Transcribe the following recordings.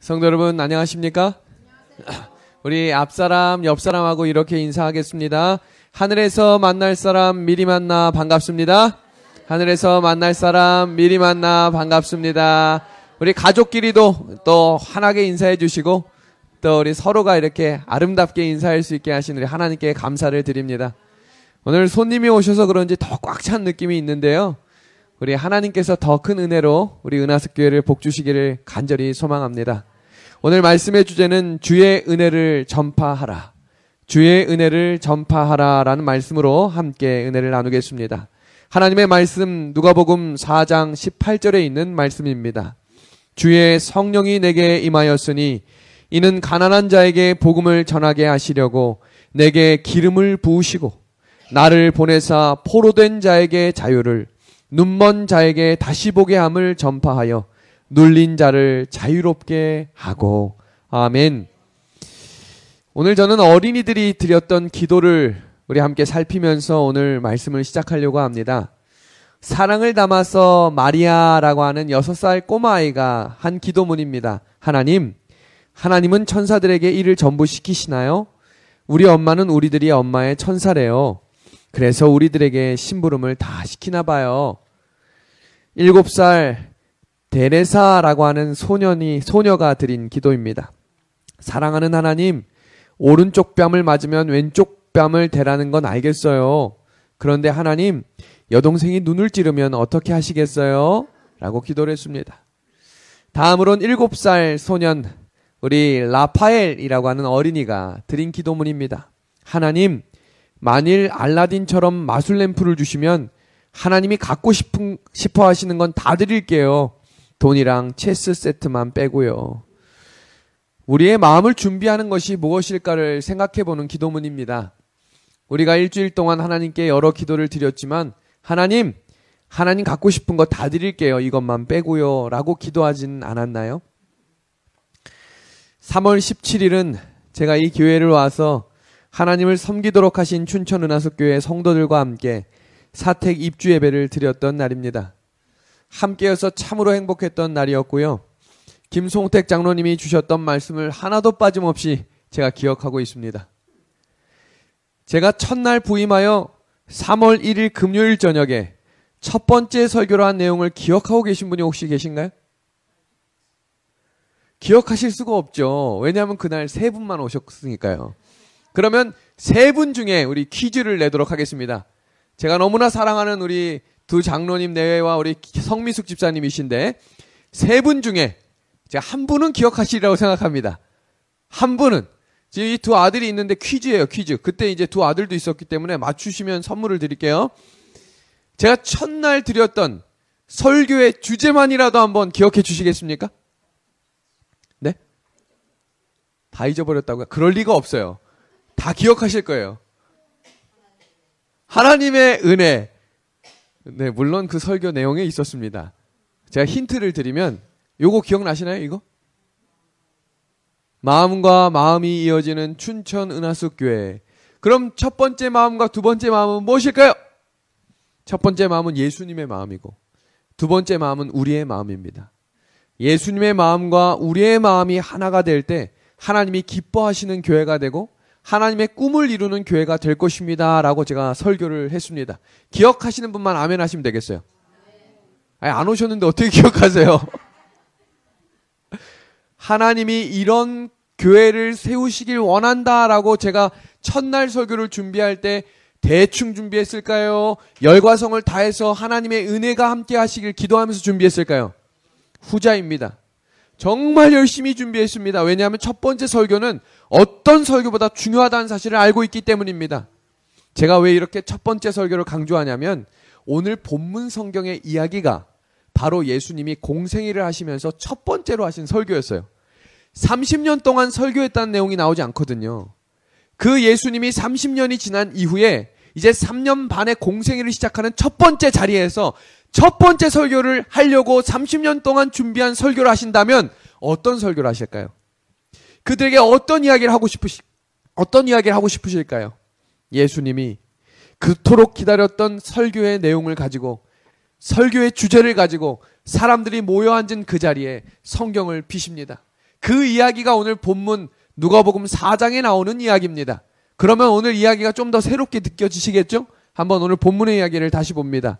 성도 여러분 안녕하십니까? 우리 앞사람 옆사람하고 이렇게 인사하겠습니다. 하늘에서 만날 사람 미리 만나 반갑습니다. 하늘에서 만날 사람 미리 만나 반갑습니다. 우리 가족끼리도 또 환하게 인사해 주시고 또 우리 서로가 이렇게 아름답게 인사할 수 있게 하신 우리 하나님께 감사를 드립니다. 오늘 손님이 오셔서 그런지 더 꽉 찬 느낌이 있는데요. 우리 하나님께서 더 큰 은혜로 우리 은하석교회를 복주시기를 간절히 소망합니다. 오늘 말씀의 주제는 주의 은혜를 전파하라. 주의 은혜를 전파하라 라는 말씀으로 함께 은혜를 나누겠습니다. 하나님의 말씀 누가복음 4장 18절에 있는 말씀입니다. 주의 성령이 내게 임하였으니 이는 가난한 자에게 복음을 전하게 하시려고 내게 기름을 부으시고 나를 보내사 포로된 자에게 자유를 눈먼 자에게 다시 보게 함을 전파하여 눌린 자를 자유롭게 하고. 아멘. 오늘 저는 어린이들이 드렸던 기도를 우리 함께 살피면서 오늘 말씀을 시작하려고 합니다. 사랑을 담아서 마리아라고 하는 6살 꼬마아이가 한 기도문입니다. 하나님은 천사들에게 이를 전부 시키시나요? 우리 엄마는 우리들이 엄마의 천사래요. 그래서 우리들에게 심부름을 다 시키나 봐요. 7살 데레사라고 하는 소녀가 드린 기도입니다. 사랑하는 하나님, 오른쪽 뺨을 맞으면 왼쪽 뺨을 대라는 건 알겠어요. 그런데 하나님, 여동생이 눈을 찌르면 어떻게 하시겠어요? 라고 기도를 했습니다. 다음으로는 7살 소년, 우리 라파엘이라고 하는 어린이가 드린 기도문입니다. 하나님, 만일 알라딘처럼 마술 램프를 주시면 하나님이 갖고 싶어 하시는 건 다 드릴게요. 돈이랑 체스 세트만 빼고요. 우리의 마음을 준비하는 것이 무엇일까를 생각해 보는 기도문입니다. 우리가 일주일 동안 하나님께 여러 기도를 드렸지만 하나님 갖고 싶은 거 다 드릴게요. 이것만 빼고요. 라고 기도하진 않았나요? 3월 17일은 제가 이 교회를 와서 하나님을 섬기도록 하신 춘천은하석교회 성도들과 함께 사택 입주 예배를 드렸던 날입니다. 함께여서 참으로 행복했던 날이었고요. 김송택 장로님이 주셨던 말씀을 하나도 빠짐없이 제가 기억하고 있습니다. 제가 첫날 부임하여 3월 1일 금요일 저녁에 첫 번째 설교를 한 내용을 기억하고 계신 분이 혹시 계신가요? 기억하실 수가 없죠. 왜냐하면 그날 3분만 오셨으니까요. 그러면 3분 중에 우리 퀴즈를 내도록 하겠습니다. 제가 너무나 사랑하는 우리 두 장로님 내외와 우리 성미숙 집사님이신데 3분 중에 제가 한 분은 기억하시리라고 생각합니다. 한 분은 지금 이 두 아들이 있는데 퀴즈예요. 퀴즈. 그때 이제 두 아들도 있었기 때문에 맞추시면 선물을 드릴게요. 제가 첫날 드렸던 설교의 주제만이라도 한번 기억해 주시겠습니까? 네? 다 잊어버렸다고요? 그럴 리가 없어요. 다 기억하실 거예요. 하나님의 은혜. 네, 물론 그 설교 내용에 있었습니다. 제가 힌트를 드리면 요거 기억나시나요? 이거? 마음과 마음이 이어지는 춘천 은하숙교회. 그럼 첫 번째 마음과 두 번째 마음은 무엇일까요? 첫 번째 마음은 예수님의 마음이고 두 번째 마음은 우리의 마음입니다. 예수님의 마음과 우리의 마음이 하나가 될 때 하나님이 기뻐하시는 교회가 되고 하나님의 꿈을 이루는 교회가 될 것입니다. 라고 제가 설교를 했습니다. 기억하시는 분만 아멘 하시면 되겠어요. 아니, 안 오셨는데 어떻게 기억하세요? 하나님이 이런 교회를 세우시길 원한다라고 제가 첫날 설교를 준비할 때 대충 준비했을까요? 열과성을 다해서 하나님의 은혜가 함께 하시길 기도하면서 준비했을까요? 후자입니다. 정말 열심히 준비했습니다. 왜냐하면 첫 번째 설교는 어떤 설교보다 중요하다는 사실을 알고 있기 때문입니다. 제가 왜 이렇게 첫 번째 설교를 강조하냐면 오늘 본문 성경의 이야기가 바로 예수님이 공생애를 하시면서 첫 번째로 하신 설교였어요. 30년 동안 설교했다는 내용이 나오지 않거든요. 그 예수님이 30년이 지난 이후에 이제 3년 반의 공생애를 시작하는 첫 번째 자리에서 첫 번째 설교를 하려고 30년 동안 준비한 설교를 하신다면 어떤 설교를 하실까요? 그들에게 어떤 이야기를 하고 싶으실까요? 예수님이 그토록 기다렸던 설교의 내용을 가지고 설교의 주제를 가지고 사람들이 모여 앉은 그 자리에 성경을 피십니다. 그 이야기가 오늘 본문 누가복음 4장에 나오는 이야기입니다. 그러면 오늘 이야기가 좀 더 새롭게 느껴지시겠죠? 한번 오늘 본문의 이야기를 다시 봅니다.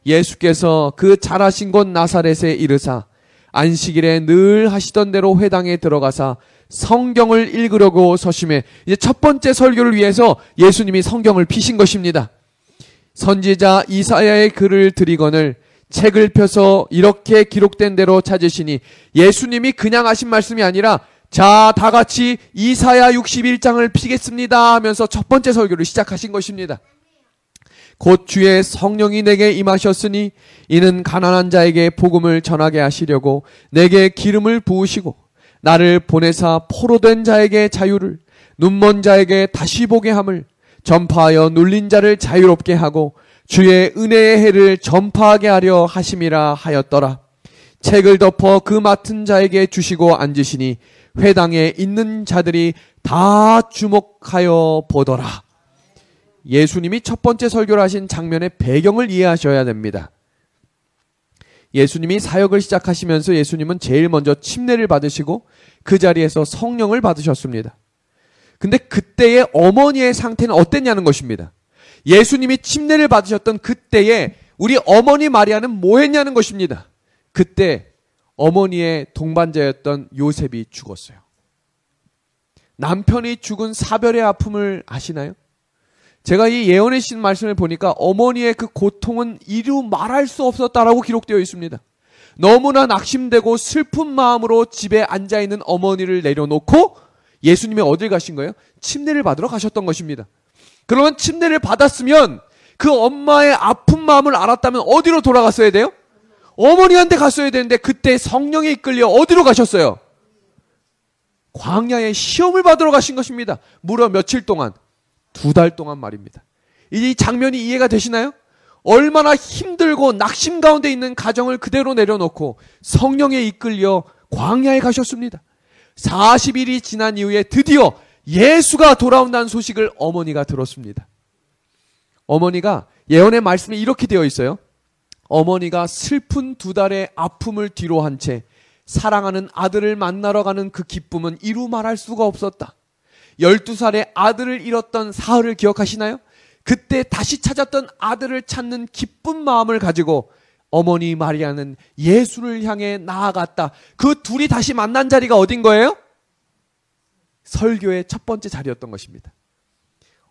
예수께서 그 자라신 곳 나사렛에 이르사 안식일에 늘 하시던 대로 회당에 들어가사 성경을 읽으려고 서심해. 이제 첫 번째 설교를 위해서 예수님이 성경을 피신 것입니다. 선지자 이사야의 글을 들이거늘 책을 펴서 이렇게 기록된 대로 찾으시니, 예수님이 그냥 하신 말씀이 아니라 자, 다 같이 이사야 61장을 피겠습니다 하면서 첫 번째 설교를 시작하신 것입니다. 곧 주의 성령이 내게 임하셨으니 이는 가난한 자에게 복음을 전하게 하시려고 내게 기름을 부으시고 나를 보내사 포로된 자에게 자유를, 눈먼 자에게 다시 보게 함을, 전파하여 눌린 자를 자유롭게 하고 주의 은혜의 해를 전파하게 하려 하심이라 하였더라. 책을 덮어 그 맡은 자에게 주시고 앉으시니 회당에 있는 자들이 다 주목하여 보더라. 예수님이 첫 번째 설교를 하신 장면의 배경을 이해하셔야 됩니다. 예수님이 사역을 시작하시면서 예수님은 제일 먼저 침례를 받으시고 그 자리에서 성령을 받으셨습니다. 근데 그때의 어머니의 상태는 어땠냐는 것입니다. 예수님이 침례를 받으셨던 그때에 우리 어머니 마리아는 뭐 했냐는 것입니다. 그때 어머니의 동반자였던 요셉이 죽었어요. 남편이 죽은 사별의 아픔을 아시나요? 제가 이 예언의 신 말씀을 보니까 어머니의 그 고통은 이루 말할 수 없었다라고 기록되어 있습니다. 너무나 낙심되고 슬픈 마음으로 집에 앉아있는 어머니를 내려놓고 예수님이 어딜 가신 거예요? 침례를 받으러 가셨던 것입니다. 그러면 침례를 받았으면 그 엄마의 아픈 마음을 알았다면 어디로 돌아갔어야 돼요? 어머니한테 갔어야 되는데 그때 성령에 이끌려 어디로 가셨어요? 광야에 시험을 받으러 가신 것입니다. 무려 며칠 동안, 2달 동안 말입니다. 이 장면이 이해가 되시나요? 얼마나 힘들고 낙심 가운데 있는 가정을 그대로 내려놓고 성령에 이끌려 광야에 가셨습니다. 40일이 지난 이후에 드디어 예수가 돌아온다는 소식을 어머니가 들었습니다. 어머니가 예언의 말씀에 이렇게 되어 있어요. 어머니가 슬픈 2달의 아픔을 뒤로 한 채 사랑하는 아들을 만나러 가는 그 기쁨은 이루 말할 수가 없었다. 12살의 아들을 잃었던 사흘을 기억하시나요? 그때 다시 찾았던 아들을 찾는 기쁜 마음을 가지고 어머니 마리아는 예수를 향해 나아갔다. 그 둘이 다시 만난 자리가 어딘 거예요? 설교의 첫 번째 자리였던 것입니다.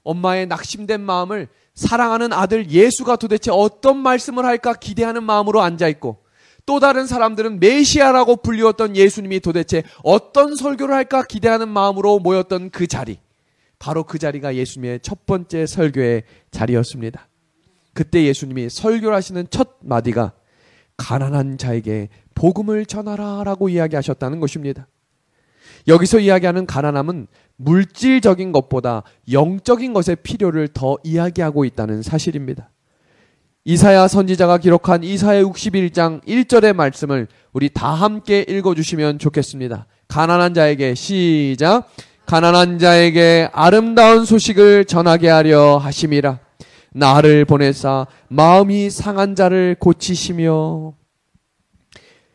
엄마의 낙심된 마음을 사랑하는 아들 예수가 도대체 어떤 말씀을 할까 기대하는 마음으로 앉아있고, 또 다른 사람들은 메시아라고 불리웠던 예수님이 도대체 어떤 설교를 할까 기대하는 마음으로 모였던 그 자리, 바로 그 자리가 예수님의 첫 번째 설교의 자리였습니다. 그때 예수님이 설교를 하시는 첫 마디가 가난한 자에게 복음을 전하라 라고 이야기하셨다는 것입니다. 여기서 이야기하는 가난함은 물질적인 것보다 영적인 것의 필요를 더 이야기하고 있다는 사실입니다. 이사야 선지자가 기록한 이사야 61장 1절의 말씀을 우리 다 함께 읽어주시면 좋겠습니다. 가난한 자에게, 시작. 가난한 자에게 아름다운 소식을 전하게 하려 하심이라. 나를 보내사 마음이 상한 자를 고치시며.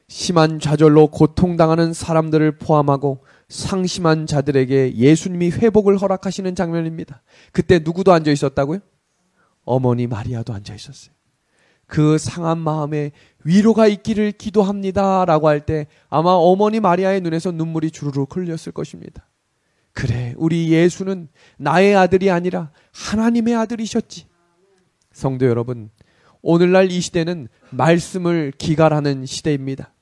심한 좌절로 고통당하는 사람들을 포함하고 상심한 자들에게 예수님이 회복을 허락하시는 장면입니다. 그때 누구도 앉아 있었다고요? 어머니 마리아도 앉아 있었어요. 그 상한 마음에 위로가 있기를 기도합니다 라고 할 때 아마 어머니 마리아의 눈에서 눈물이 주르륵 흘렸을 것입니다. 그래, 우리 예수는 나의 아들이 아니라 하나님의 아들이셨지. 성도 여러분, 오늘날 이 시대는 말씀을 기갈하는 시대입니다.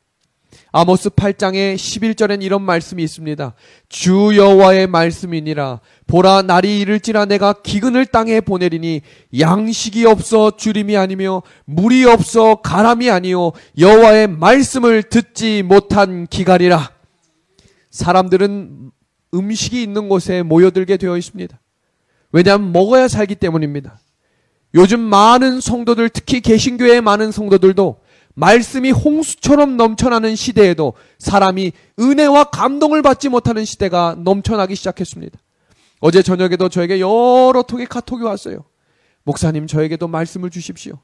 아모스 8장의 11절엔 이런 말씀이 있습니다. 주 여호와의 말씀이니라. 보라, 날이 이를지라 내가 기근을 땅에 보내리니 양식이 없어 주림이 아니며 물이 없어 가람이 아니요 여호와의 말씀을 듣지 못한 기갈이라. 사람들은 음식이 있는 곳에 모여들게 되어 있습니다. 왜냐하면 먹어야 살기 때문입니다. 요즘 많은 성도들, 특히 개신교의 많은 성도들도 말씀이 홍수처럼 넘쳐나는 시대에도 사람이 은혜와 감동을 받지 못하는 시대가 넘쳐나기 시작했습니다. 어제 저녁에도 저에게 여러 통의 카톡이 왔어요. 목사님, 저에게도 말씀을 주십시오.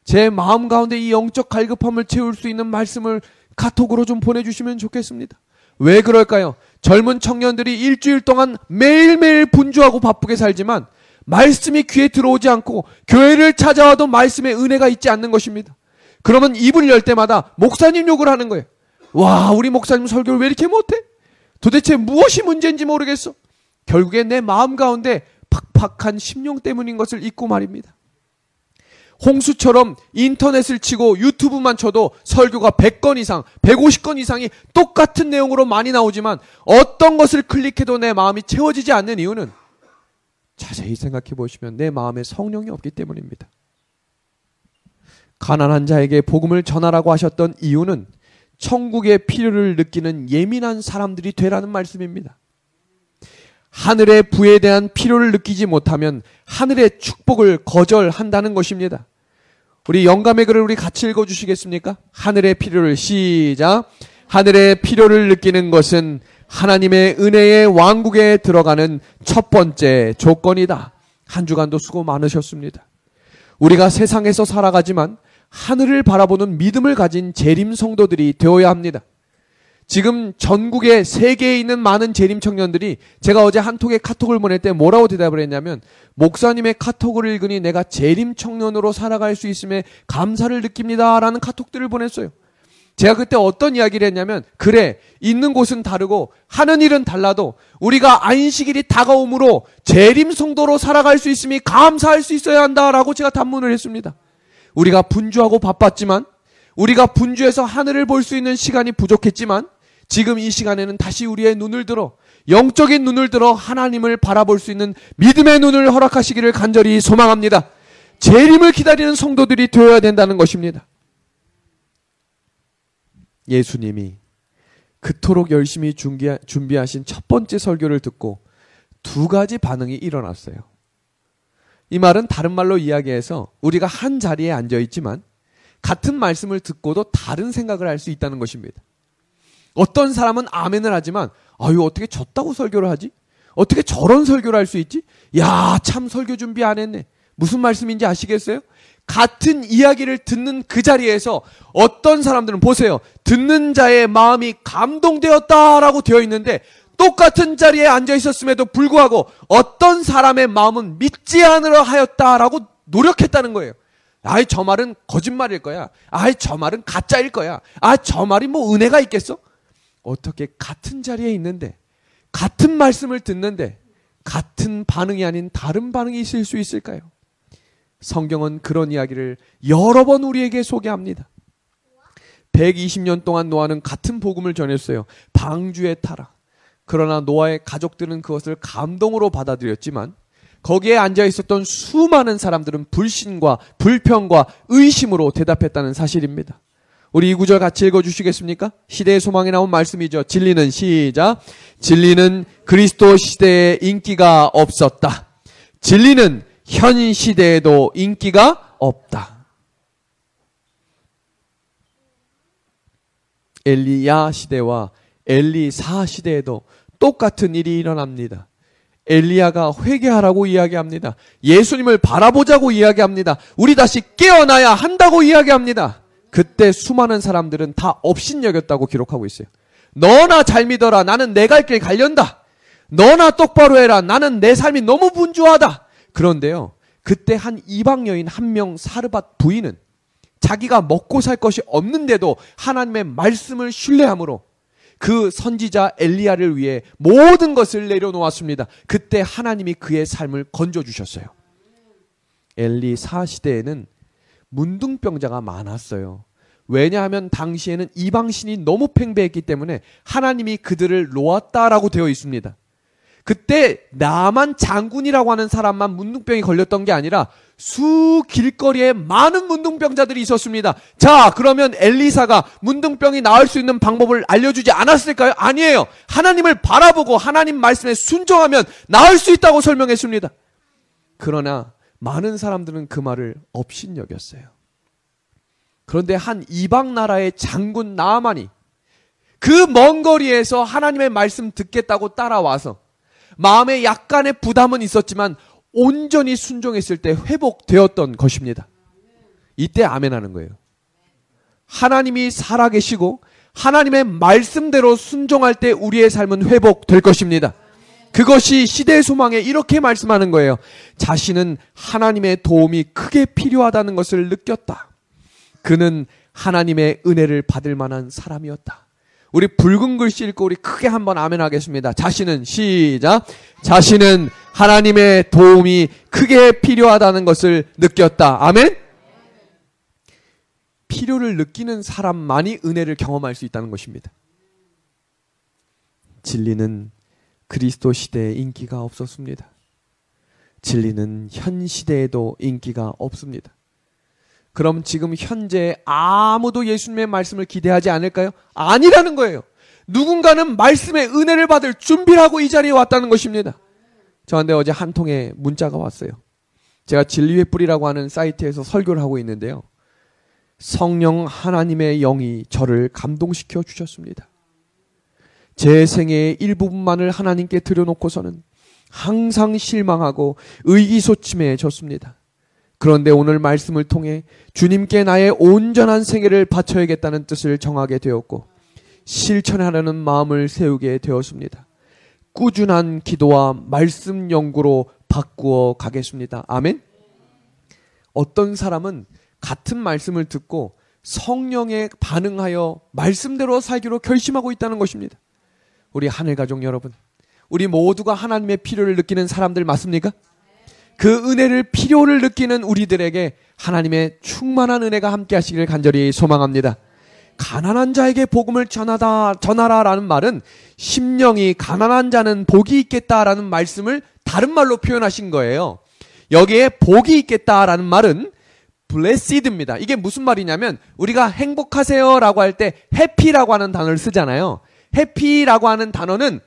제 마음 가운데 이 영적 갈급함을 채울 수 있는 말씀을 카톡으로 좀 보내주시면 좋겠습니다. 왜 그럴까요? 젊은 청년들이 일주일 동안 매일매일 분주하고 바쁘게 살지만 말씀이 귀에 들어오지 않고 교회를 찾아와도 말씀의 은혜가 있지 않는 것입니다. 그러면 입을 열 때마다 목사님 욕을 하는 거예요. 와, 우리 목사님 설교를 왜 이렇게 못해? 도대체 무엇이 문제인지 모르겠어. 결국에 내 마음 가운데 팍팍한 심령 때문인 것을 잊고 말입니다. 홍수처럼 인터넷을 치고 유튜브만 쳐도 설교가 100건 이상, 150건 이상이 똑같은 내용으로 많이 나오지만 어떤 것을 클릭해도 내 마음이 채워지지 않는 이유는 자세히 생각해 보시면 내 마음에 성령이 없기 때문입니다. 가난한 자에게 복음을 전하라고 하셨던 이유는 천국의 필요를 느끼는 예민한 사람들이 되라는 말씀입니다. 하늘의 부에 대한 필요를 느끼지 못하면 하늘의 축복을 거절한다는 것입니다. 우리 영감의 글을 우리 같이 읽어주시겠습니까? 하늘의 필요를 시작. 하늘의 필요를 느끼는 것은 하나님의 은혜의 왕국에 들어가는 첫 번째 조건이다. 한 주간도 수고 많으셨습니다. 우리가 세상에서 살아가지만 하늘을 바라보는 믿음을 가진 재림 성도들이 되어야 합니다. 지금 전국에 세계에 있는 많은 재림 청년들이 제가 어제 한 통의 카톡을 보낼 때 뭐라고 대답을 했냐면 목사님의 카톡을 읽으니 내가 재림 청년으로 살아갈 수 있음에 감사를 느낍니다 라는 카톡들을 보냈어요. 제가 그때 어떤 이야기를 했냐면 그래, 있는 곳은 다르고 하는 일은 달라도 우리가 안식일이 다가오므로 재림 성도로 살아갈 수 있음이 감사할 수 있어야 한다라고 제가 단문을 했습니다. 우리가 분주하고 바빴지만 우리가 분주해서 하늘을 볼 수 있는 시간이 부족했지만 지금 이 시간에는 다시 우리의 눈을 들어 영적인 눈을 들어 하나님을 바라볼 수 있는 믿음의 눈을 허락하시기를 간절히 소망합니다. 재림을 기다리는 성도들이 되어야 된다는 것입니다. 예수님이 그토록 열심히 준비하신 첫 번째 설교를 듣고 두 가지 반응이 일어났어요. 이 말은 다른 말로 이야기해서 우리가 한 자리에 앉아 있지만 같은 말씀을 듣고도 다른 생각을 할 수 있다는 것입니다. 어떤 사람은 아멘을 하지만 아유 어떻게 졌다고 설교를 하지? 어떻게 저런 설교를 할 수 있지? 야, 참 설교 준비 안 했네. 무슨 말씀인지 아시겠어요? 같은 이야기를 듣는 그 자리에서 어떤 사람들은 보세요. 듣는 자의 마음이 감동되었다라고 되어 있는데 똑같은 자리에 앉아 있었음에도 불구하고 어떤 사람의 마음은 믿지 않으려 하였다라고 노력했다는 거예요. 아이 저 말은 거짓말일 거야. 아이 저 말은 가짜일 거야. 아 저 말이 뭐 은혜가 있겠어? 어떻게 같은 자리에 있는데 같은 말씀을 듣는데 같은 반응이 아닌 다른 반응이 있을 수 있을까요? 성경은 그런 이야기를 여러 번 우리에게 소개합니다. 120년 동안 노아는 같은 복음을 전했어요. 방주에 타라. 그러나 노아의 가족들은 그것을 감동으로 받아들였지만 거기에 앉아 있었던 수많은 사람들은 불신과 불평과 의심으로 대답했다는 사실입니다. 우리 이 구절 같이 읽어주시겠습니까? 시대의 소망에 나온 말씀이죠. 진리는 시작. 진리는 그리스도 시대에 인기가 없었다. 진리는 현 시대에도 인기가 없다. 엘리야 시대와 엘리사 시대에도 똑같은 일이 일어납니다. 엘리야가 회개하라고 이야기합니다. 예수님을 바라보자고 이야기합니다. 우리 다시 깨어나야 한다고 이야기합니다. 그때 수많은 사람들은 다 업신여겼다고 기록하고 있어요. 너나 잘 믿어라. 나는 내 갈 길 갈련다. 너나 똑바로 해라. 나는 내 삶이 너무 분주하다. 그런데요, 그때 한 이방 여인 한 명 사르밧 부인은 자기가 먹고 살 것이 없는데도 하나님의 말씀을 신뢰함으로 그 선지자 엘리야를 위해 모든 것을 내려놓았습니다. 그때 하나님이 그의 삶을 건져주셨어요. 엘리사 시대에는 문둥병자가 많았어요. 왜냐하면 당시에는 이방신이 너무 팽배했기 때문에 하나님이 그들을 놓았다라고 되어 있습니다. 그때 나만 장군이라고 하는 사람만 문둥병이 걸렸던 게 아니라 수 길거리에 많은 문둥병자들이 있었습니다. 자, 그러면 엘리사가 문둥병이 나을 수 있는 방법을 알려주지 않았을까요? 아니에요. 하나님을 바라보고 하나님 말씀에 순종하면 나을 수 있다고 설명했습니다. 그러나 많은 사람들은 그 말을 업신여겼어요. 그런데 한 이방 나라의 장군 나아만이 그 먼 거리에서 하나님의 말씀 듣겠다고 따라와서 마음에 약간의 부담은 있었지만 온전히 순종했을 때 회복되었던 것입니다. 이때 아멘 하는 거예요. 하나님이 살아계시고 하나님의 말씀대로 순종할 때 우리의 삶은 회복될 것입니다. 그것이 시대의 소망에 이렇게 말씀하는 거예요. 자신은 하나님의 도움이 크게 필요하다는 것을 느꼈다. 그는 하나님의 은혜를 받을 만한 사람이었다. 우리 붉은 글씨 읽고 우리 크게 한번 아멘 하겠습니다. 자신은 시작. 자신은 하나님의 도움이 크게 필요하다는 것을 느꼈다. 아멘. 필요를 느끼는 사람만이 은혜를 경험할 수 있다는 것입니다. 진리는 그리스도 시대에 인기가 없었습니다. 진리는 현 시대에도 인기가 없습니다. 그럼 지금 현재 아무도 예수님의 말씀을 기대하지 않을까요? 아니라는 거예요. 누군가는 말씀의 은혜를 받을 준비를 하고 이 자리에 왔다는 것입니다. 저한테 어제 한 통의 문자가 왔어요. 제가 진리의 뿌리라고 하는 사이트에서 설교를 하고 있는데요. 성령 하나님의 영이 저를 감동시켜 주셨습니다. 제 생애의 일부분만을 하나님께 드려놓고서는 항상 실망하고 의기소침해졌습니다. 그런데 오늘 말씀을 통해 주님께 나의 온전한 생애를 바쳐야겠다는 뜻을 정하게 되었고 실천하려는 마음을 세우게 되었습니다. 꾸준한 기도와 말씀 연구로 바꾸어 가겠습니다. 아멘. 어떤 사람은 같은 말씀을 듣고 성령에 반응하여 말씀대로 살기로 결심하고 있다는 것입니다. 우리 하늘가족 여러분, 우리 모두가 하나님의 필요를 느끼는 사람들 맞습니까? 그 은혜를 필요를 느끼는 우리들에게 하나님의 충만한 은혜가 함께 하시기를 간절히 소망합니다. 가난한 자에게 복음을 전하라라는 말은 심령이 가난한 자는 복이 있겠다라는 말씀을 다른 말로 표현하신 거예요. 여기에 복이 있겠다라는 말은 blessed입니다. 이게 무슨 말이냐면 우리가 행복하세요라고 할 때 happy라고 하는 단어를 쓰잖아요. happy라고 하는 단어는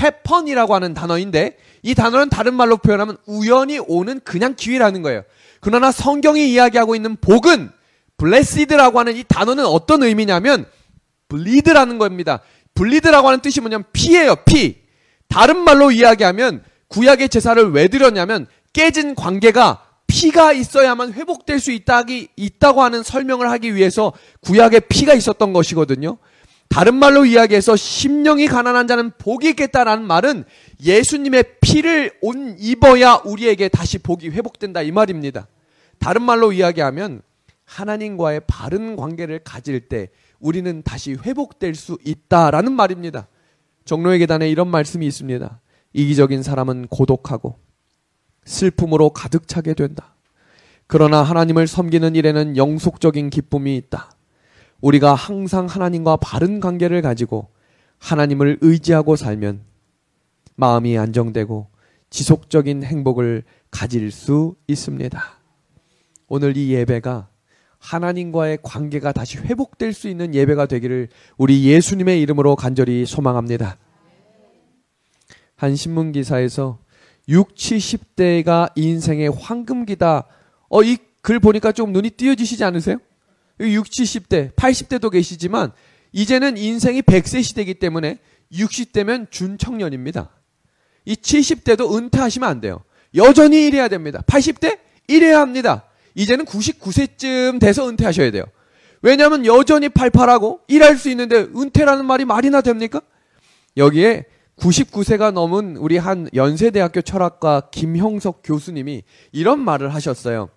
happen이라고 하는 단어인데 이 단어는 다른 말로 표현하면 우연히 오는 그냥 기회라는 거예요. 그러나 성경이 이야기하고 있는 복은 blessed라고 하는 이 단어는 어떤 의미냐면 bleed라는 겁니다. bleed라고 하는 뜻이 뭐냐면 피예요. 피. 다른 말로 이야기하면 구약의 제사를 왜 드렸냐면 깨진 관계가 피가 있어야만 회복될 수 있다고 하는 설명을 하기 위해서 구약에 피가 있었던 것이거든요. 다른 말로 이야기해서 심령이 가난한 자는 복이 있겠다라는 말은 예수님의 피를 입어야 우리에게 다시 복이 회복된다 이 말입니다. 다른 말로 이야기하면 하나님과의 바른 관계를 가질 때 우리는 다시 회복될 수 있다라는 말입니다. 종로의 계단에 이런 말씀이 있습니다. 이기적인 사람은 고독하고 슬픔으로 가득 차게 된다. 그러나 하나님을 섬기는 일에는 영속적인 기쁨이 있다. 우리가 항상 하나님과 바른 관계를 가지고 하나님을 의지하고 살면 마음이 안정되고 지속적인 행복을 가질 수 있습니다. 오늘 이 예배가 하나님과의 관계가 다시 회복될 수 있는 예배가 되기를 우리 예수님의 이름으로 간절히 소망합니다. 한 신문기사에서 60, 70대가 인생의 황금기다. 이 글 보니까 좀 눈이 띄어지시지 않으세요? 60, 70대, 80대도 계시지만 이제는 인생이 100세 시대이기 때문에 60대면 준청년입니다. 이 70대도 은퇴하시면 안 돼요. 여전히 일해야 됩니다. 80대? 일해야 합니다. 이제는 99세쯤 돼서 은퇴하셔야 돼요. 왜냐하면 여전히 팔팔하고 일할 수 있는데 은퇴라는 말이 말이나 됩니까? 여기에 99세가 넘은 우리 한 연세대학교 철학과 김형석 교수님이 이런 말을 하셨어요.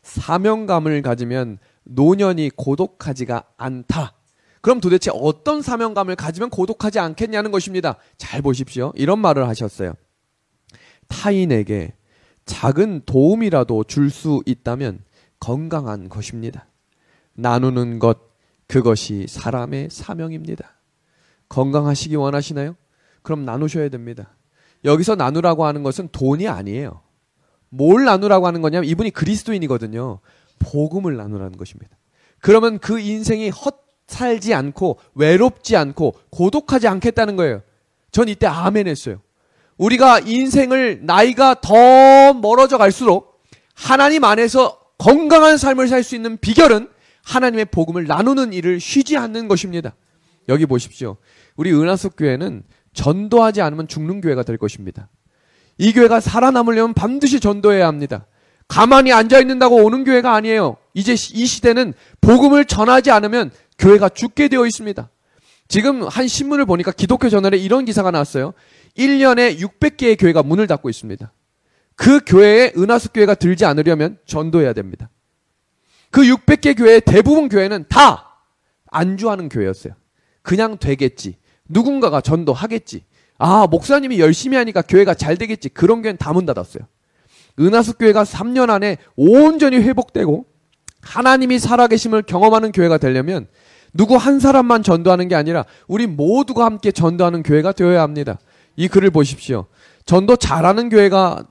사명감을 가지면 노년이 고독하지가 않다. 그럼 도대체 어떤 사명감을 가지면 고독하지 않겠냐는 것입니다. 잘 보십시오. 이런 말을 하셨어요. 타인에게 작은 도움이라도 줄 수 있다면 건강한 것입니다. 나누는 것, 그것이 사람의 사명입니다. 건강하시기 원하시나요? 그럼 나누셔야 됩니다. 여기서 나누라고 하는 것은 돈이 아니에요. 뭘 나누라고 하는 거냐면 이분이 그리스도인이거든요. 복음을 나누라는 것입니다. 그러면 그 인생이 헛살지 않고 외롭지 않고 고독하지 않겠다는 거예요. 전 이때 아멘 했어요. 우리가 인생을 나이가 더 멀어져 갈수록 하나님 안에서 건강한 삶을 살 수 있는 비결은 하나님의 복음을 나누는 일을 쉬지 않는 것입니다. 여기 보십시오. 우리 은하석 교회는 전도하지 않으면 죽는 교회가 될 것입니다. 이 교회가 살아남으려면 반드시 전도해야 합니다. 가만히 앉아있는다고 오는 교회가 아니에요. 이제 이 시대는 복음을 전하지 않으면 교회가 죽게 되어 있습니다. 지금 한 신문을 보니까 기독교 저널에 이런 기사가 나왔어요. 1년에 600개의 교회가 문을 닫고 있습니다. 그 교회에 은하수 교회가 들지 않으려면 전도해야 됩니다. 그 600개 교회의 대부분 교회는 다 안주하는 교회였어요. 그냥 되겠지. 누군가가 전도하겠지. 아, 목사님이 열심히 하니까 교회가 잘 되겠지. 그런 교회는 다 문 닫았어요. 은하수 교회가 3년 안에 온전히 회복되고 하나님이 살아계심을 경험하는 교회가 되려면 누구 한 사람만 전도하는 게 아니라 우리 모두가 함께 전도하는 교회가 되어야 합니다. 이 글을 보십시오. 전도 잘하는 교회와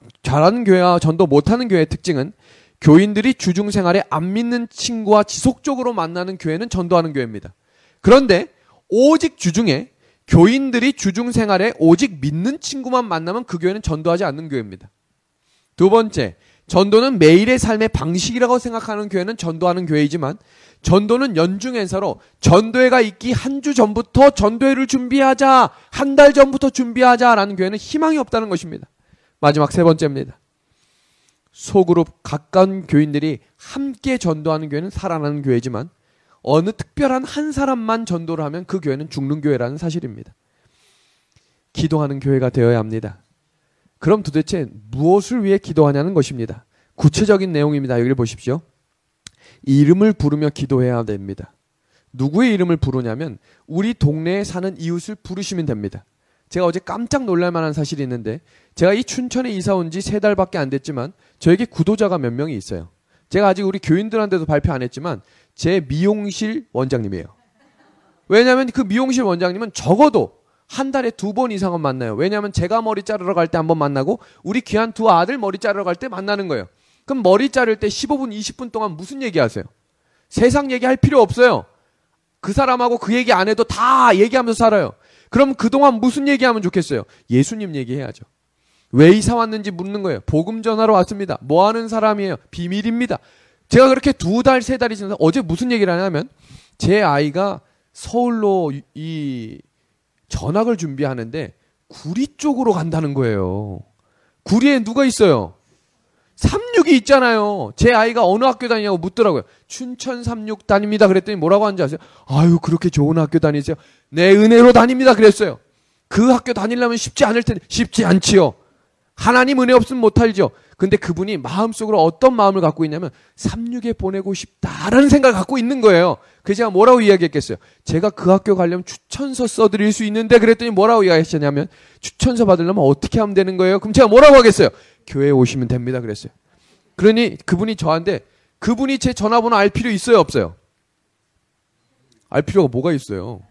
전도 못하는 교회의 특징은 교인들이 주중생활에 안 믿는 친구와 지속적으로 만나는 교회는 전도하는 교회입니다. 그런데 오직 주중에 교인들이 주중생활에 오직 믿는 친구만 만나면 그 교회는 전도하지 않는 교회입니다. 두 번째, 전도는 매일의 삶의 방식이라고 생각하는 교회는 전도하는 교회이지만 전도는 연중행사로 전도회가 있기 한 주 전부터 전도회를 준비하자, 한 달 전부터 준비하자라는 교회는 희망이 없다는 것입니다. 마지막 세 번째입니다. 소그룹 가까운 교인들이 함께 전도하는 교회는 살아나는 교회지만 어느 특별한 한 사람만 전도를 하면 그 교회는 죽는 교회라는 사실입니다. 기도하는 교회가 되어야 합니다. 그럼 도대체 무엇을 위해 기도하냐는 것입니다. 구체적인 내용입니다. 여기를 보십시오. 이름을 부르며 기도해야 됩니다. 누구의 이름을 부르냐면 우리 동네에 사는 이웃을 부르시면 됩니다. 제가 어제 깜짝 놀랄 만한 사실이 있는데 제가 이 춘천에 이사 온 지 3달밖에 안 됐지만 저에게 구도자가 몇 명이 있어요. 제가 아직 우리 교인들한테도 발표 안 했지만 제 미용실 원장님이에요. 왜냐하면 그 미용실 원장님은 적어도 한 달에 2번 이상은 만나요. 왜냐하면 제가 머리 자르러 갈 때 한번 만나고 우리 귀한 두 아들 머리 자르러 갈 때 만나는 거예요. 그럼 머리 자를 때 15분, 20분 동안 무슨 얘기하세요? 세상 얘기할 필요 없어요. 그 사람하고 그 얘기 안 해도 다 얘기하면서 살아요. 그럼 그동안 무슨 얘기하면 좋겠어요? 예수님 얘기해야죠. 왜 이사 왔는지 묻는 거예요. 복음 전하러 왔습니다. 뭐 하는 사람이에요? 비밀입니다. 제가 그렇게 2달, 3달이 지나서 어제 무슨 얘기를 하냐면 제 아이가 서울로 이 전학을 준비하는데 구리 쪽으로 간다는 거예요. 구리에 누가 있어요? 36이 있잖아요. 제 아이가 어느 학교 다니냐고 묻더라고요. 춘천 36 다닙니다. 그랬더니 뭐라고 하는지 아세요? 아유, 그렇게 좋은 학교 다니세요? 네, 은혜로 다닙니다. 그랬어요. 그 학교 다니려면 쉽지 않을 텐데. 쉽지 않지요. 하나님 은혜 없으면 못하죠. 근데 그분이 마음속으로 어떤 마음을 갖고 있냐면 36에 보내고 싶다라는 생각을 갖고 있는 거예요. 그래서 제가 뭐라고 이야기했겠어요? 제가 그 학교 가려면 추천서 써드릴 수 있는데 그랬더니 뭐라고 이야기하셨냐면 추천서 받으려면 어떻게 하면 되는 거예요? 그럼 제가 뭐라고 하겠어요? 교회에 오시면 됩니다. 그랬어요. 그러니 그분이 저한테 그분이 제 전화번호 알 필요 있어요? 없어요? 알 필요가 뭐가 있어요?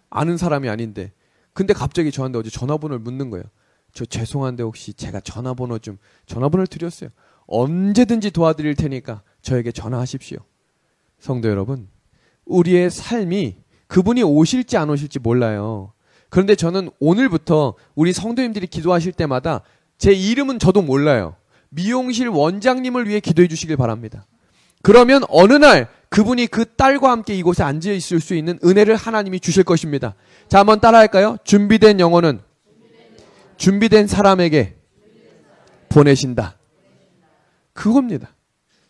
아는 사람이 아닌데. 근데 갑자기 저한테 어제 전화번호를 묻는 거예요. 저 죄송한데 혹시 제가 전화번호를 드렸어요. 언제든지 도와드릴 테니까 저에게 전화하십시오. 성도 여러분, 우리의 삶이 그분이 오실지 안 오실지 몰라요. 그런데 저는 오늘부터 우리 성도님들이 기도하실 때마다 제 이름은 저도 몰라요. 미용실 원장님을 위해 기도해 주시길 바랍니다. 그러면 어느 날 그분이 그 딸과 함께 이곳에 앉아 있을 수 있는 은혜를 하나님이 주실 것입니다. 자, 한번 따라할까요? 준비된 영혼은 준비된 사람에게 보내신다. 그겁니다.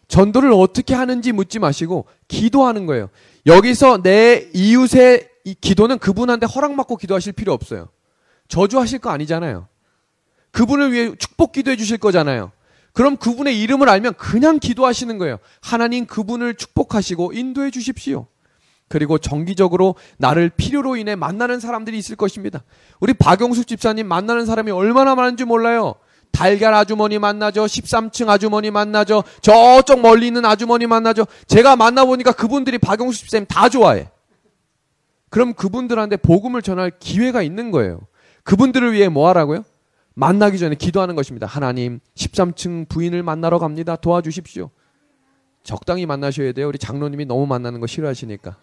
전도를 어떻게 하는지 묻지 마시고 기도하는 거예요. 여기서 내 이웃의 이 기도는 그분한테 허락받고 기도하실 필요 없어요. 저주하실 거 아니잖아요. 그분을 위해 축복 기도해 주실 거잖아요. 그럼 그분의 이름을 알면 그냥 기도하시는 거예요. 하나님 그분을 축복하시고 인도해 주십시오. 그리고 정기적으로 나를 필요로 인해 만나는 사람들이 있을 것입니다. 우리 박용숙 집사님 만나는 사람이 얼마나 많은지 몰라요. 달걀 아주머니 만나죠. 13층 아주머니 만나죠. 저쪽 멀리 있는 아주머니 만나죠. 제가 만나보니까 그분들이 박용숙 집사님 다 좋아해. 그럼 그분들한테 복음을 전할 기회가 있는 거예요. 그분들을 위해 뭐 하라고요? 만나기 전에 기도하는 것입니다. 하나님 13층 부인을 만나러 갑니다. 도와주십시오. 적당히 만나셔야 돼요. 우리 장로님이 너무 만나는 거 싫어하시니까.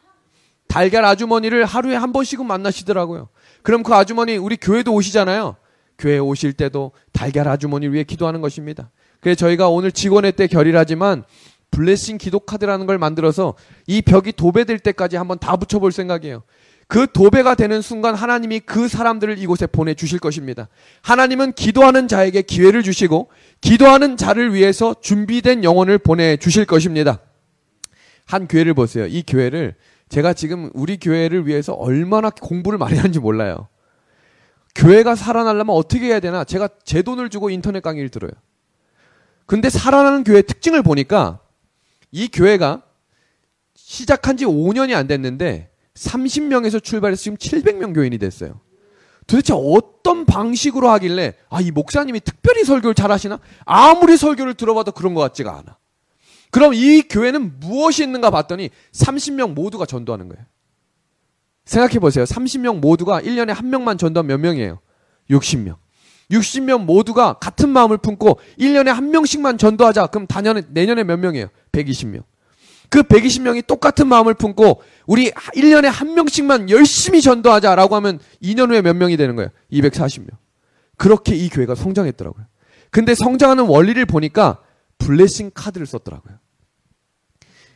달걀 아주머니를 하루에 한 번씩은 만나시더라고요. 그럼 그 아주머니 우리 교회도 오시잖아요. 교회 오실 때도 달걀 아주머니를 위해 기도하는 것입니다. 그래서 저희가 오늘 직원회 때 결의하지만 블레싱 기도 카드라는 걸 만들어서 이 벽이 도배될 때까지 한번 다 붙여볼 생각이에요. 그 도배가 되는 순간 하나님이 그 사람들을 이곳에 보내주실 것입니다. 하나님은 기도하는 자에게 기회를 주시고 기도하는 자를 위해서 준비된 영혼을 보내주실 것입니다. 한 교회를 보세요. 이 교회를 제가 지금 우리 교회를 위해서 얼마나 공부를 많이 하는지 몰라요. 교회가 살아나려면 어떻게 해야 되나? 제가 제 돈을 주고 인터넷 강의를 들어요. 근데 살아나는 교회의 특징을 보니까 이 교회가 시작한 지 5년이 안 됐는데 30명에서 출발해서 지금 700명 교인이 됐어요. 도대체 어떤 방식으로 하길래 이 목사님이 특별히 설교를 잘하시나? 아무리 설교를 들어봐도 그런 것 같지가 않아. 그럼 이 교회는 무엇이 있는가 봤더니 30명 모두가 전도하는 거예요. 생각해 보세요. 30명 모두가 1년에 한 명만 전도하면 몇 명이에요? 60명. 60명 모두가 같은 마음을 품고 1년에 한 명씩만 전도하자. 그럼 내년에 몇 명이에요? 120명. 그 120명이 똑같은 마음을 품고 우리 1년에 한 명씩만 열심히 전도하자라고 하면 2년 후에 몇 명이 되는 거예요? 240명. 그렇게 이 교회가 성장했더라고요. 근데 성장하는 원리를 보니까 블레싱 카드를 썼더라고요.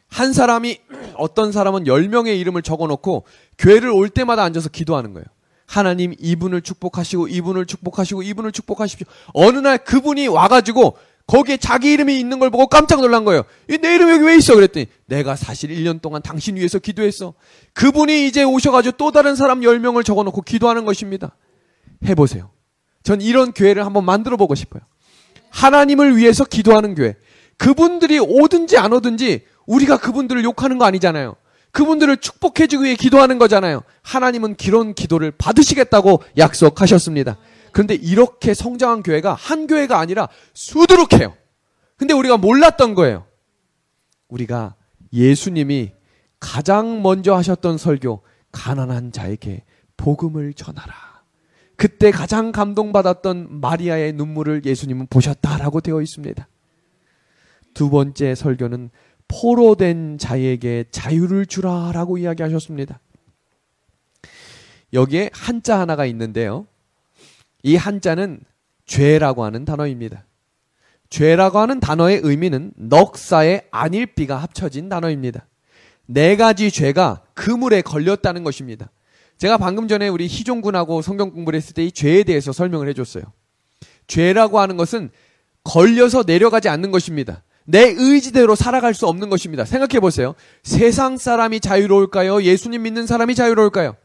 한 사람이, 어떤 사람은 10명의 이름을 적어놓고 교회를 올 때마다 앉아서 기도하는 거예요. 하나님 이분을 축복하시고 이분을 축복하시고 이분을 축복하십시오. 어느 날 그분이 와가지고 거기에 자기 이름이 있는 걸 보고 깜짝 놀란 거예요. 내 이름이 여기 왜 있어? 그랬더니 내가 사실 1년 동안 당신 위해서 기도했어. 그분이 이제 오셔가지고 또 다른 사람 10명을 적어놓고 기도하는 것입니다. 해보세요. 전 이런 교회를 한번 만들어 보고 싶어요. 하나님을 위해서 기도하는 교회. 그분들이 오든지 안 오든지 우리가 그분들을 욕하는 거 아니잖아요. 그분들을 축복해주기 위해 기도하는 거잖아요. 하나님은 그런 기도를 받으시겠다고 약속하셨습니다. 그런데 이렇게 성장한 교회가 한 교회가 아니라 수두룩해요. 근데 우리가 몰랐던 거예요. 우리가 예수님이 가장 먼저 하셨던 설교, 가난한 자에게 복음을 전하라. 그때 가장 감동받았던 마리아의 눈물을 예수님은 보셨다라고 되어 있습니다. 두 번째 설교는 포로된 자에게 자유를 주라라고 이야기하셨습니다. 여기에 한자 하나가 있는데요. 이 한자는 죄라고 하는 단어입니다. 죄라고 하는 단어의 의미는 넉사의 안일비가 합쳐진 단어입니다. 4가지 죄가 그물에 걸렸다는 것입니다. 제가 방금 전에 우리 희종군하고 성경 공부를 했을 때 이 죄에 대해서 설명을 해줬어요. 죄라고 하는 것은 걸려서 내려가지 않는 것입니다. 내 의지대로 살아갈 수 없는 것입니다. 생각해 보세요. 세상 사람이 자유로울까요? 예수님 믿는 사람이 자유로울까요?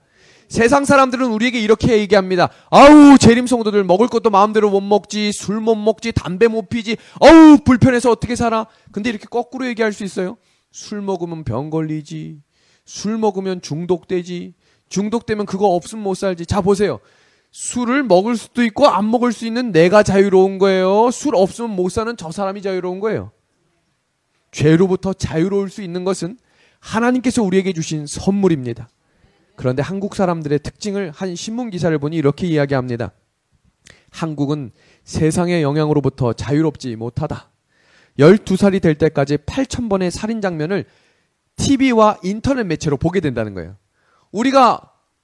세상 사람들은 우리에게 이렇게 얘기합니다. 아우, 재림 성도들 먹을 것도 마음대로 못 먹지, 술 못 먹지, 담배 못 피지, 아우, 불편해서 어떻게 살아? 근데 이렇게 거꾸로 얘기할 수 있어요? 술 먹으면 병 걸리지, 술 먹으면 중독되지, 중독되면 그거 없으면 못 살지. 자, 보세요. 술을 먹을 수도 있고 안 먹을 수 있는 내가 자유로운 거예요. 술 없으면 못 사는 저 사람이 자유로운 거예요. 죄로부터 자유로울 수 있는 것은 하나님께서 우리에게 주신 선물입니다. 그런데 한국 사람들의 특징을 한 신문 기사를 보니 이렇게 이야기합니다. 한국은 세상의 영향으로부터 자유롭지 못하다. 12살이 될 때까지 8,000번의 살인 장면을 TV와 인터넷 매체로 보게 된다는 거예요. 우리가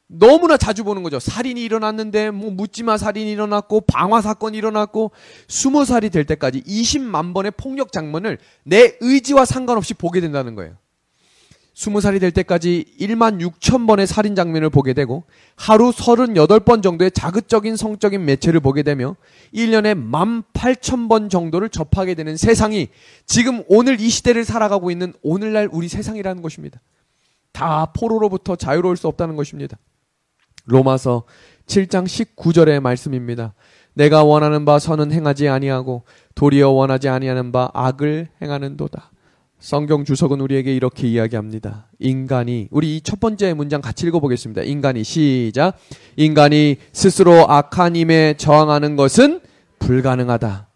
너무나 자주 보는 거죠. 살인이 일어났는데 묻지마 살인이 일어났고 방화 사건이 일어났고 20살이 될 때까지 20만 번의 폭력 장면을 내 의지와 상관없이 보게 된다는 거예요. 20살이 될 때까지 1만 6천 번의 살인 장면을 보게 되고 하루 38번 정도의 자극적인 성적인 매체를 보게 되며 1년에 18,000번 정도를 접하게 되는 세상이 지금 오늘 이 시대를 살아가고 있는 오늘날 우리 세상이라는 것입니다. 다 포로로부터 자유로울 수 없다는 것입니다. 로마서 7장 19절의 말씀입니다. 내가 원하는 바 선은 행하지 아니하고 도리어 원하지 아니하는 바 악을 행하는도다. 성경 주석은 우리에게 이렇게 이야기합니다. 인간이, 우리 이 첫 번째 문장 같이 읽어보겠습니다. 인간이, 시작. 인간이 스스로 악한 힘에 저항하는 것은 불가능하다.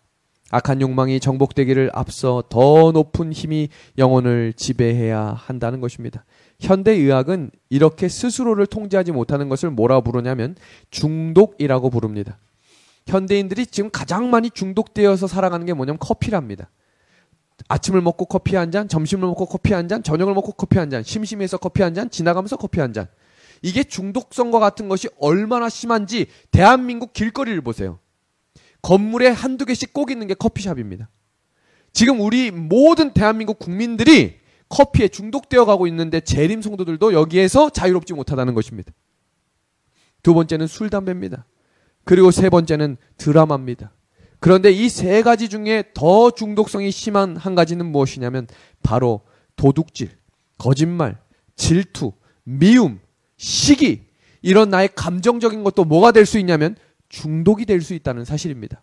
악한 욕망이 정복되기를 앞서 더 높은 힘이 영혼을 지배해야 한다는 것입니다. 현대의학은 이렇게 스스로를 통제하지 못하는 것을 뭐라 부르냐면 중독이라고 부릅니다. 현대인들이 지금 가장 많이 중독되어서 살아가는 게 뭐냐면 커피랍니다. 아침을 먹고 커피 한 잔, 점심을 먹고 커피 한 잔, 저녁을 먹고 커피 한 잔, 심심해서 커피 한 잔, 지나가면서 커피 한 잔. 이게 중독성과 같은 것이 얼마나 심한지 대한민국 길거리를 보세요. 건물에 한두 개씩 꼭 있는 게 커피숍입니다. 지금 우리 모든 대한민국 국민들이 커피에 중독되어 가고 있는데 재림 성도들도 여기에서 자유롭지 못하다는 것입니다. 두 번째는 술, 담배입니다. 그리고 세 번째는 드라마입니다. 그런데 이 세 가지 중에 더 중독성이 심한 한 가지는 무엇이냐면 바로 도둑질, 거짓말, 질투, 미움, 시기, 이런 나의 감정적인 것도 뭐가 될 수 있냐면 중독이 될 수 있다는 사실입니다.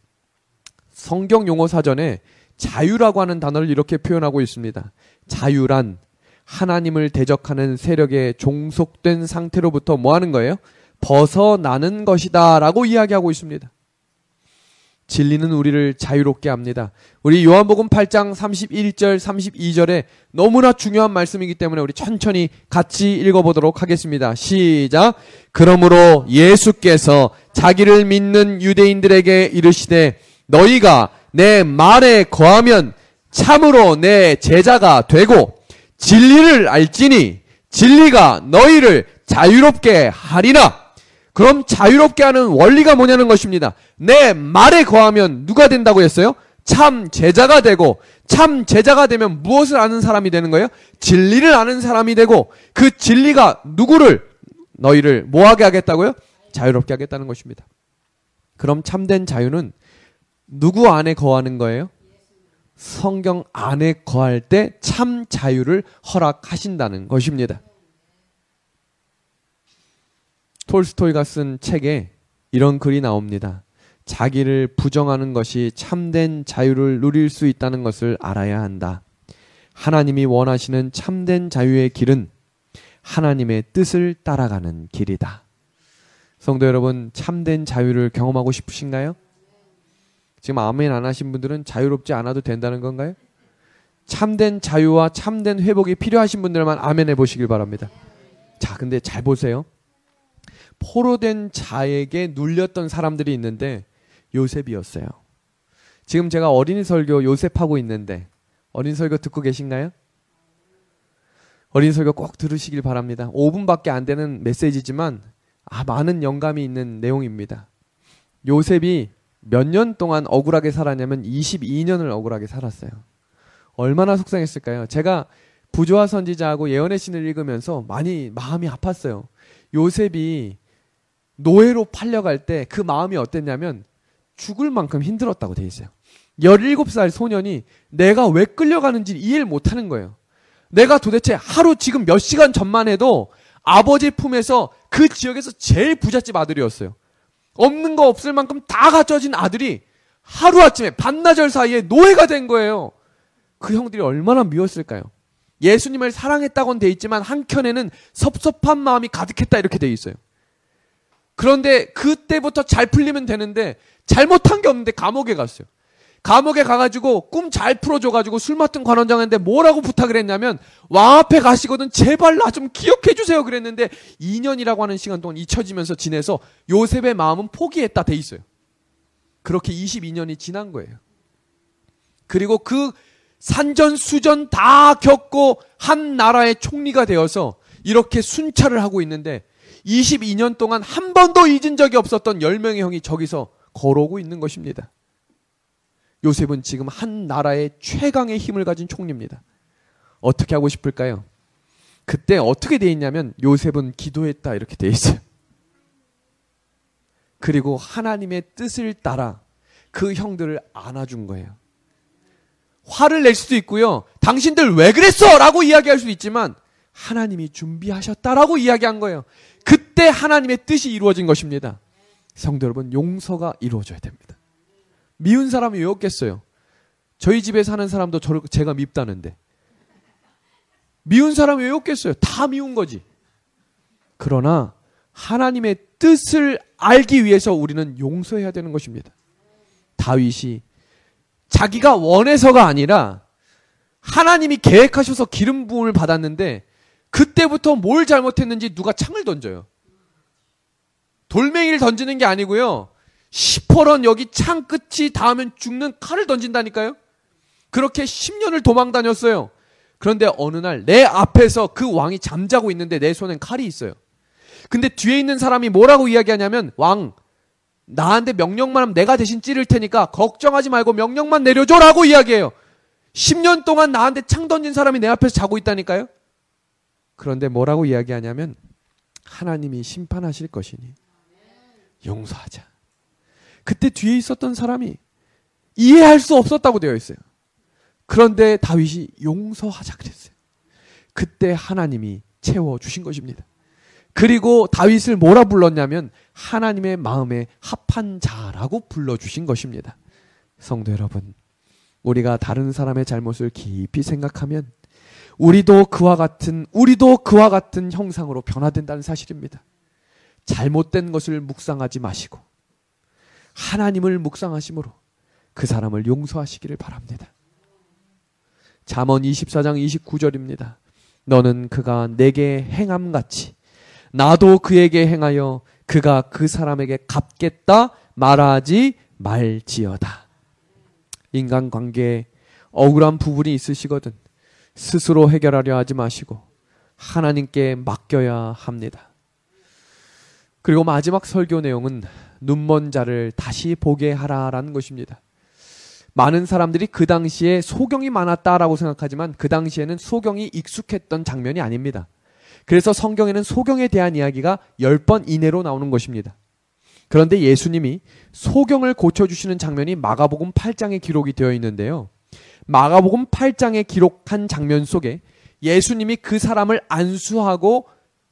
성경 용어 사전에 자유라고 하는 단어를 이렇게 표현하고 있습니다. 자유란 하나님을 대적하는 세력에 종속된 상태로부터 뭐 하는 거예요? 벗어나는 것이다 라고 이야기하고 있습니다. 진리는 우리를 자유롭게 합니다. 우리 요한복음 8장 31절 32절에 너무나 중요한 말씀이기 때문에 우리 천천히 같이 읽어보도록 하겠습니다. 시작. 그러므로 예수께서 자기를 믿는 유대인들에게 이르시되 너희가 내 말에 거하면 참으로 내 제자가 되고 진리를 알지니 진리가 너희를 자유롭게 하리라. 그럼 자유롭게 하는 원리가 뭐냐는 것입니다. 내 말에 거하면 누가 된다고 했어요? 참 제자가 되고, 참 제자가 되면 무엇을 아는 사람이 되는 거예요? 진리를 아는 사람이 되고, 그 진리가 누구를, 너희를 뭐하게 하겠다고요? 자유롭게 하겠다는 것입니다. 그럼 참된 자유는 누구 안에 거하는 거예요? 성경 안에 거할 때 참 자유를 허락하신다는 것입니다. 톨스토이가 쓴 책에 이런 글이 나옵니다. 자기를 부정하는 것이 참된 자유를 누릴 수 있다는 것을 알아야 한다. 하나님이 원하시는 참된 자유의 길은 하나님의 뜻을 따라가는 길이다. 성도 여러분, 참된 자유를 경험하고 싶으신가요? 지금 아멘 안 하신 분들은 자유롭지 않아도 된다는 건가요? 참된 자유와 참된 회복이 필요하신 분들만 아멘 해보시길 바랍니다. 자, 근데 잘 보세요. 포로된 자에게 눌렸던 사람들이 있는데 요셉이었어요. 지금 제가 어린이 설교 요셉하고 있는데 어린이 설교 듣고 계신가요? 어린이 설교 꼭 들으시길 바랍니다. 5분밖에 안 되는 메시지지만 많은 영감이 있는 내용입니다. 요셉이 몇 년 동안 억울하게 살았냐면 22년을 억울하게 살았어요. 얼마나 속상했을까요? 제가 부조화 선지자하고 예언의 신을 읽으면서 많이 마음이 아팠어요. 요셉이 노예로 팔려갈 때 그 마음이 어땠냐면 죽을 만큼 힘들었다고 돼 있어요. 17살 소년이 내가 왜 끌려가는지 이해를 못하는 거예요. 내가 도대체 하루 지금 몇 시간 전만 해도 아버지 품에서 그 지역에서 제일 부잣집 아들이었어요. 없는 거 없을 만큼 다 갖춰진 아들이 하루아침에 반나절 사이에 노예가 된 거예요. 그 형들이 얼마나 미웠을까요? 예수님을 사랑했다고는 돼 있지만 한켠에는 섭섭한 마음이 가득했다 이렇게 돼 있어요. 그런데 그때부터 잘 풀리면 되는데 잘못한 게 없는데 감옥에 갔어요. 감옥에 가가지고 꿈 잘 풀어줘가지고 술 맡은 관원장한테 뭐라고 부탁을 했냐면 왕 앞에 가시거든 제발 나 좀 기억해 주세요 그랬는데 2년이라고 하는 시간 동안 잊혀지면서 지내서 요셉의 마음은 포기했다 돼 있어요. 그렇게 22년이 지난 거예요. 그리고 그 산전수전 다 겪고 한 나라의 총리가 되어서 이렇게 순찰을 하고 있는데 22년 동안 한 번도 잊은 적이 없었던 10명의 형이 저기서 걸어오고 있는 것입니다. 요셉은 지금 한 나라의 최강의 힘을 가진 총리입니다. 어떻게 하고 싶을까요? 그때 어떻게 돼 있냐면 요셉은 기도했다 이렇게 돼 있어요. 그리고 하나님의 뜻을 따라 그 형들을 안아준 거예요. 화를 낼 수도 있고요. 당신들 왜 그랬어? 라고 이야기할 수도 있지만 하나님이 준비하셨다라고 이야기한 거예요. 그때 하나님의 뜻이 이루어진 것입니다. 성도 여러분, 용서가 이루어져야 됩니다. 미운 사람이 왜 없겠어요? 저희 집에 사는 사람도 제가 밉다는데. 미운 사람이 왜 없겠어요? 다 미운 거지. 그러나 하나님의 뜻을 알기 위해서 우리는 용서해야 되는 것입니다. 다윗이 자기가 원해서가 아니라 하나님이 계획하셔서 기름 부음을 받았는데 그때부터 뭘 잘못했는지 누가 창을 던져요. 돌멩이를 던지는 게 아니고요. 시퍼런 여기 창 끝이 닿으면 죽는 칼을 던진다니까요. 그렇게 10년을 도망 다녔어요. 그런데 어느 날 내 앞에서 그 왕이 잠자고 있는데 내 손엔 칼이 있어요. 근데 뒤에 있는 사람이 뭐라고 이야기하냐면 왕 나한테 명령만 하면 내가 대신 찌를 테니까 걱정하지 말고 명령만 내려줘라고 이야기해요. 10년 동안 나한테 창 던진 사람이 내 앞에서 자고 있다니까요. 그런데 뭐라고 이야기하냐면 하나님이 심판하실 것이니 용서하자. 그때 뒤에 있었던 사람이 이해할 수 없었다고 되어 있어요. 그런데 다윗이 용서하자 그랬어요. 그때 하나님이 채워주신 것입니다. 그리고 다윗을 뭐라 불렀냐면 하나님의 마음에 합한 자라고 불러주신 것입니다. 성도 여러분, 우리가 다른 사람의 잘못을 깊이 생각하면 우리도 그와 같은 형상으로 변화된다는 사실입니다. 잘못된 것을 묵상하지 마시고 하나님을 묵상하심으로 그 사람을 용서하시기를 바랍니다. 잠언 24장 29절입니다. 너는 그가 내게 행함같이 나도 그에게 행하여 그가 그 사람에게 갚겠다 말하지 말지어다. 인간관계에 억울한 부분이 있으시거든 스스로 해결하려 하지 마시고 하나님께 맡겨야 합니다. 그리고 마지막 설교 내용은 눈먼 자를 다시 보게 하라라는 것입니다. 많은 사람들이 그 당시에 소경이 많았다라고 생각하지만 그 당시에는 소경이 익숙했던 장면이 아닙니다. 그래서 성경에는 소경에 대한 이야기가 10번 이내로 나오는 것입니다. 그런데 예수님이 소경을 고쳐주시는 장면이 마가복음 8장에 기록이 되어 있는데요. 마가복음 8장에 기록한 장면 속에 예수님이 그 사람을 안수하고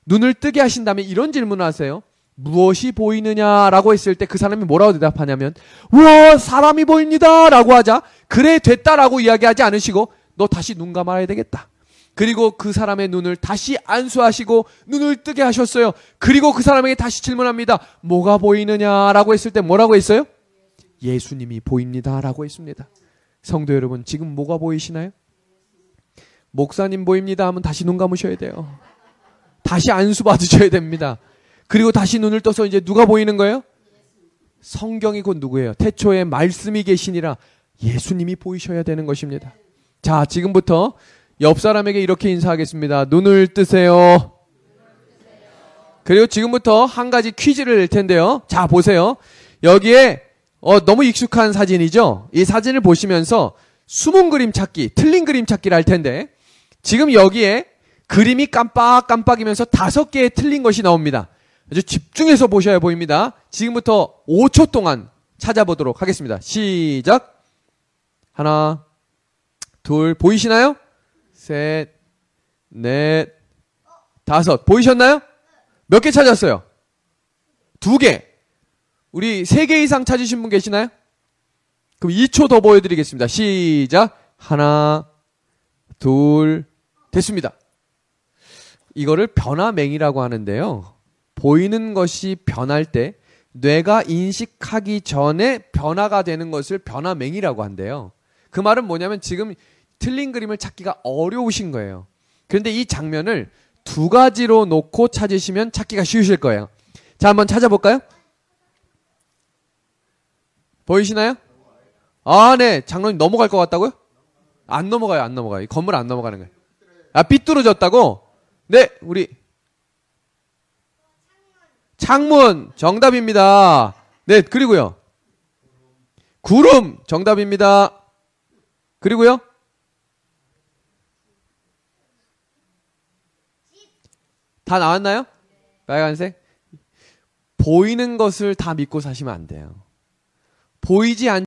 눈을 뜨게 하신 다음에 이런 질문을 하세요. 무엇이 보이느냐라고 했을 때 그 사람이 뭐라고 대답하냐면 우와 사람이 보입니다 라고 하자 그래 됐다라고 이야기하지 않으시고 너 다시 눈 감아야 되겠다. 그리고 그 사람의 눈을 다시 안수하시고 눈을 뜨게 하셨어요. 그리고 그 사람에게 다시 질문합니다. 뭐가 보이느냐라고 했을 때 뭐라고 했어요? 예수님이 보입니다라고 했습니다. 성도 여러분, 지금 뭐가 보이시나요? 목사님 보입니다 하면 다시 눈 감으셔야 돼요. 다시 안수 받으셔야 됩니다. 그리고 다시 눈을 떠서 이제 누가 보이는 거예요? 성경이 곧 누구예요? 태초에 말씀이 계시니라 예수님이 보이셔야 되는 것입니다. 자, 지금부터 옆 사람에게 이렇게 인사하겠습니다. 눈을 뜨세요. 그리고 지금부터 한 가지 퀴즈를 낼 텐데요. 자, 보세요. 여기에 너무 익숙한 사진이죠? 이 사진을 보시면서 숨은 그림 찾기, 틀린 그림 찾기를 할 텐데 지금 여기에 그림이 깜빡깜빡이면서 5개의 틀린 것이 나옵니다. 아주 집중해서 보셔야 보입니다. 지금부터 5초 동안 찾아보도록 하겠습니다. 시작. 하나, 둘, 보이시나요? 셋, 넷, 5. 보이셨나요? 몇 개 찾았어요? 2개. 우리 3개 이상 찾으신 분 계시나요? 그럼 2초 더 보여드리겠습니다. 시작. 하나, 둘, 됐습니다. 이거를 변화맹이라고 하는데요. 보이는 것이 변할 때 뇌가 인식하기 전에 변화가 되는 것을 변화맹이라고 한대요. 그 말은 뭐냐면 지금 틀린 그림을 찾기가 어려우신 거예요. 그런데 이 장면을 2가지로 놓고 찾으시면 찾기가 쉬우실 거예요. 자, 한번 찾아볼까요? 보이시나요? 아, 네. 장로님 넘어갈 것 같다고요? 안 넘어가요, 안 넘어가요. 이 건물 안 넘어가는 거예요. 아, 삐뚤어졌다고? 네, 우리 창문 정답입니다. 네, 그리고요. 구름 정답입니다. 그리고요. 다 나왔나요? 빨간색? 보이는 것을 다 믿고 사시면 안 돼요. 보이지 않